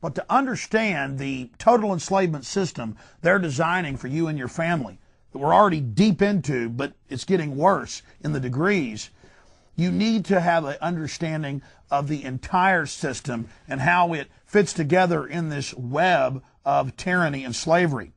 but to understand the total enslavement system they're designing for you and your family, that we're already deep into, but it's getting worse in the degrees, you need to have an understanding of the entire system and how it fits together in this web of tyranny and slavery.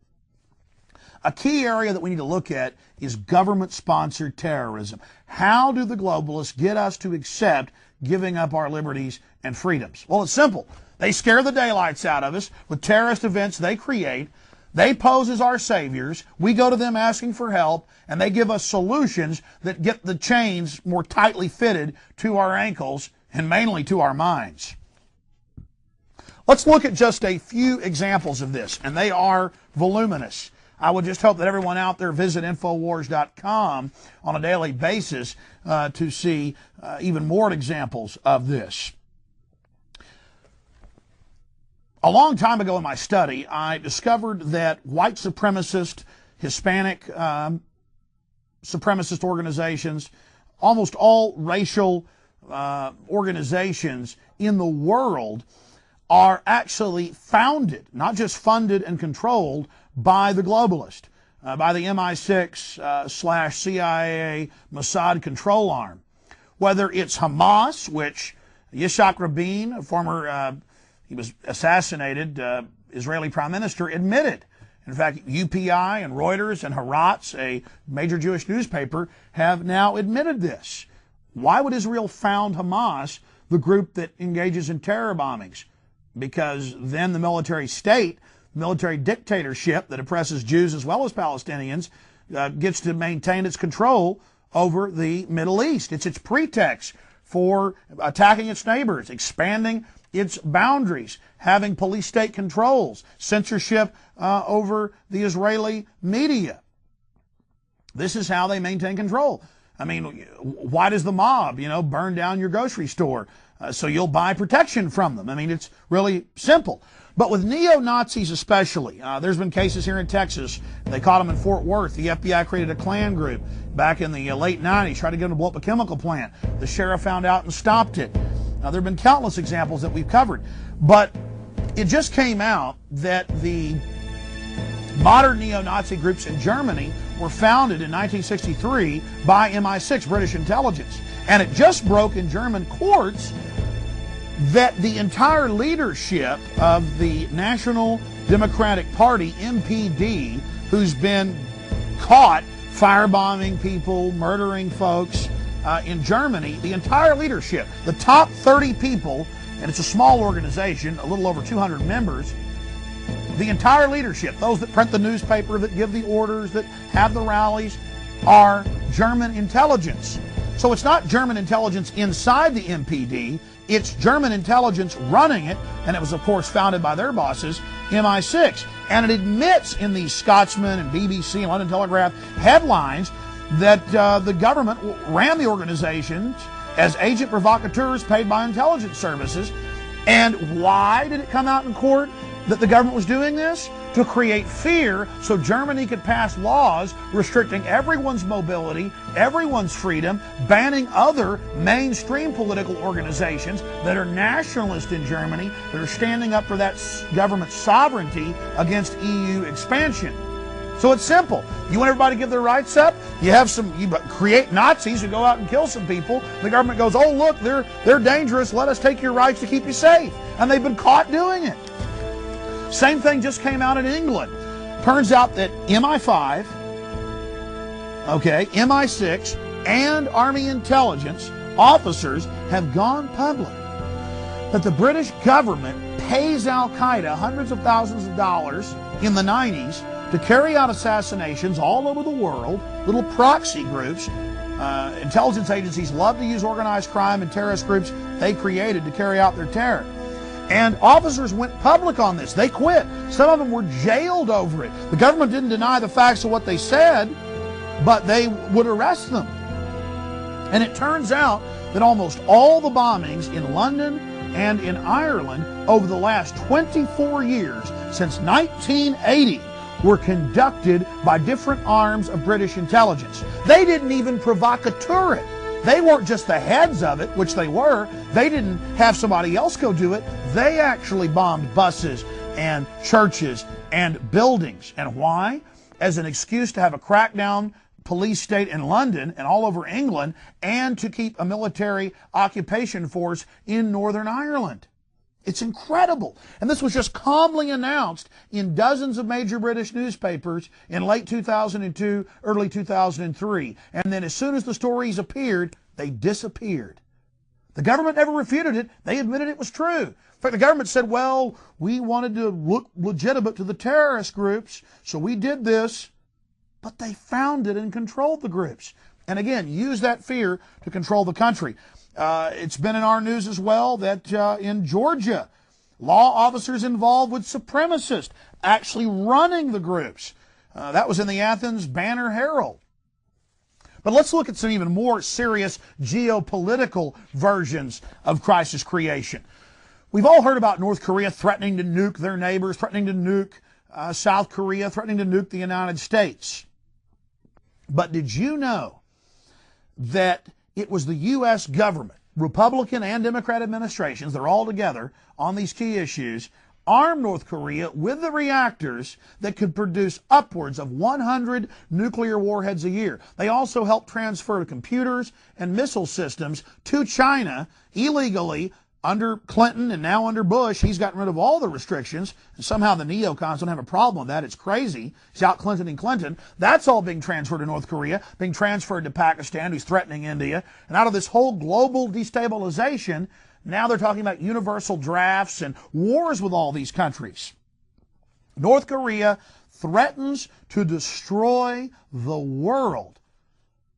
A key area that we need to look at is government-sponsored terrorism. How do the globalists get us to accept giving up our liberties and freedoms? Well, it's simple. They scare the daylights out of us with terrorist events they create. They pose as our saviors. We go to them asking for help, and they give us solutions that get the chains more tightly fitted to our ankles and mainly to our minds. Let's look at just a few examples of this, and they are voluminous. I would just hope that everyone out there visit Infowars.com on a daily basis to see even more examples of this. A long time ago in my study, I discovered that white supremacist, Hispanic supremacist organizations, almost all racial organizations in the world are actually founded, not just funded and controlled, by the globalist, by the MI6/CIA Mossad control arm. Whether it's Hamas, which Yitzhak Rabin, a former, he was assassinated, Israeli prime minister, admitted. In fact, UPI and Reuters and Haaretz, a major Jewish newspaper, have now admitted this. Why would Israel found Hamas, the group that engages in terror bombings? Because then the military state, military dictatorship that oppresses Jews as well as Palestinians, gets to maintain its control over the Middle East. It's its pretext for attacking its neighbors, expanding its boundaries, having police state controls, censorship over the Israeli media. This is how they maintain control. I mean, why does the mob, burn down your grocery store? So you'll buy protection from them. I mean, it's really simple. But with neo-Nazis especially, there's been cases here in Texas. They caught them in Fort Worth. The FBI created a Klan group back in the late 90s, tried to get them to blow up a chemical plant. The sheriff found out and stopped it. Now, there have been countless examples that we've covered. But it just came out that the modern neo-Nazi groups in Germany were founded in 1963 by MI6, British intelligence. And it just broke in German courts that the entire leadership of the National Democratic Party, NPD, who's been caught firebombing people, murdering folks in Germany, the entire leadership, the top 30 people, and it's a small organization, a little over 200 members, the entire leadership, those that print the newspaper, that give the orders, that have the rallies, are German intelligence. So it's not German intelligence inside the NPD, it's German intelligence running it, and it was, of course, founded by their bosses, MI6. And it admits in these Scotsman and BBC and London Telegraph headlines that the government ran the organizations as agent provocateurs paid by intelligence services. And why did it come out in court that the government was doing this? To create fear so Germany could pass laws restricting everyone's mobility, everyone's freedom, banning other mainstream political organizations that are nationalist in Germany, that are standing up for that government's sovereignty against EU expansion. So it's simple. You want everybody to give their rights up? You create Nazis who go out and kill some people. The government goes, oh, look, they're dangerous. Let us take your rights to keep you safe. And they've been caught doing it. Same thing just came out in England. Turns out that MI5, MI6, and Army intelligence officers have gone public that the British government pays Al-Qaeda hundreds of thousands of dollars in the 90s to carry out assassinations all over the world, little proxy groups. Intelligence agencies love to use organized crime and terrorist groups they created to carry out their terror. And officers went public on this. They quit. Some of them were jailed over it. The government didn't deny the facts of what they said, but they would arrest them. And it turns out that almost all the bombings in London and in Ireland over the last 24 years, since 1980, were conducted by different arms of British intelligence. They didn't even provocateur it. They weren't just the heads of it, which they were. They didn't have somebody else go do it. They actually bombed buses and churches and buildings. And why? As an excuse to have a crackdown police state in London and all over England, and to keep a military occupation force in Northern Ireland. It's incredible. And this was just calmly announced in dozens of major British newspapers in late 2002, early 2003. And then as soon as the stories appeared, they disappeared. The government never refuted it. They admitted it was true. In fact, the government said, well, we wanted to look legitimate to the terrorist groups, so we did this. But they founded and controlled the groups. And again, use that fear to control the country. It's been in our news as well that in Georgia, law officers involved with supremacists actually running the groups. That was in the Athens Banner Herald. But let's look at some even more serious geopolitical versions of crisis creation. We've all heard about North Korea threatening to nuke their neighbors, threatening to nuke South Korea, threatening to nuke the United States. But did you know that it was the U.S. government, Republican and Democrat administrations, they're all together on these key issues, armed North Korea with the reactors that could produce upwards of 100 nuclear warheads a year. They also helped transfer computers and missile systems to China illegally under Clinton, and now under Bush. He's gotten rid of all the restrictions, and somehow the neocons don't have a problem with that. It's crazy. He's out Clinton. That's all being transferred to North Korea, being transferred to Pakistan, who's threatening India. And out of this whole global destabilization, now they're talking about universal drafts and wars with all these countries. North Korea threatens to destroy the world.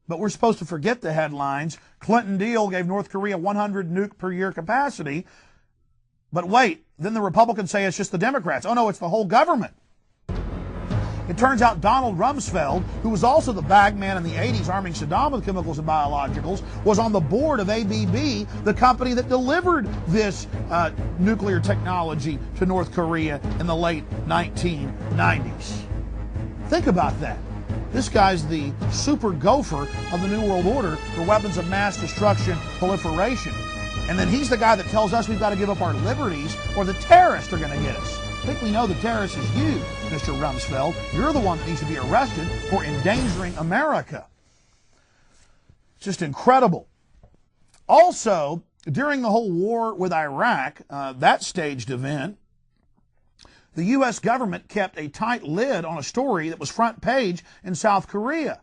But we're supposed to forget the headlines. Clinton deal gave North Korea 100 nuke per year capacity. But wait, then the Republicans say it's just the Democrats. Oh no, it's the whole government. It turns out Donald Rumsfeld, who was also the bag man in the 80s arming Saddam with chemicals and biologicals, was on the board of ABB, the company that delivered this nuclear technology to North Korea in the late 1990s. Think about that. This guy's the super gopher of the New World Order for weapons of mass destruction, proliferation. And then he's the guy that tells us we've got to give up our liberties or the terrorists are going to get us. I think we know the terrorist is you, Mr. Rumsfeld. You're the one that needs to be arrested for endangering America. It's just incredible. Also, during the whole war with Iraq, that staged event, the U.S. government kept a tight lid on a story that was front page in South Korea.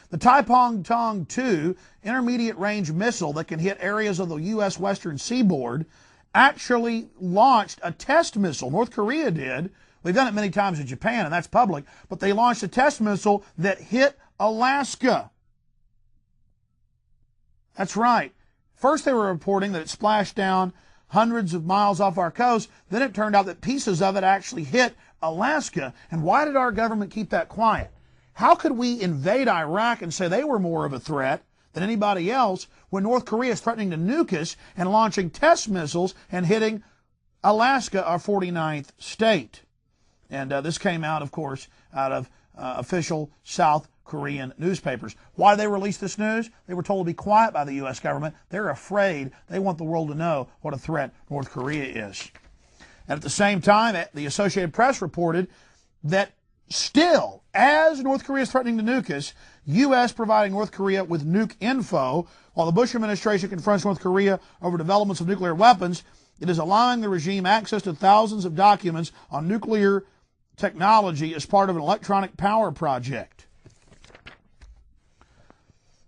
The Taepong-Tong-2 intermediate-range missile that can hit areas of the U.S. western seaboard actually launched a test missile. North Korea did. They've done it many times in Japan, and that's public. But they launched a test missile that hit Alaska. That's right. First they were reporting that it splashed down hundreds of miles off our coast. Then it turned out that pieces of it actually hit Alaska. And why did our government keep that quiet? How could we invade Iraq and say they were more of a threat than anybody else when North Korea is threatening to nuke us and launching test missiles and hitting Alaska, our 49th state? And this came out, of course, out of official South Korean newspapers. Why did they release this news? They were told to be quiet by the U.S. government. They're afraid. They want the world to know what a threat North Korea is. And at the same time, the Associated Press reported that still, as North Korea is threatening to nuke us, U.S. providing North Korea with nuke info, while the Bush administration confronts North Korea over developments of nuclear weapons, it is allowing the regime access to thousands of documents on nuclear technology as part of an electronic power project.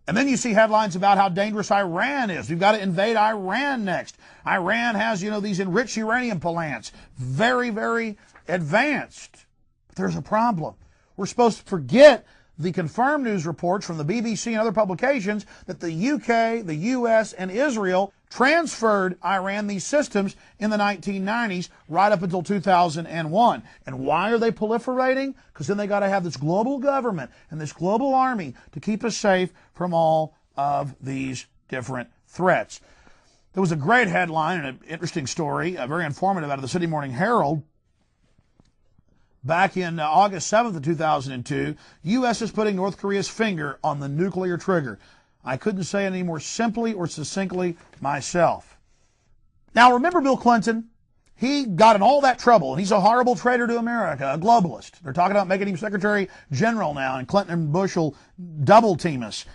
And then you see headlines about how dangerous Iran is. We've got to invade Iran next. Iran has, these enriched uranium plants. Very, very advanced. But there's a problem. We're supposed to forget the confirmed news reports from the BBC and other publications that the UK, the US, and Israel transferred Iran these systems in the 1990s right up until 2001. And why are they proliferating? Because then they got to have this global government and this global army to keep us safe from all of these different threats. There was a great headline and an interesting story, very informative, out of the City Morning Herald. Back in August 7th of 2002, U.S. is putting North Korea's finger on the nuclear trigger. I couldn't say it any more simply or succinctly myself. Now, remember Bill Clinton? He got in all that trouble, and he's a horrible traitor to America, a globalist. They're talking about making him Secretary General now, and Clinton and Bush will double team us.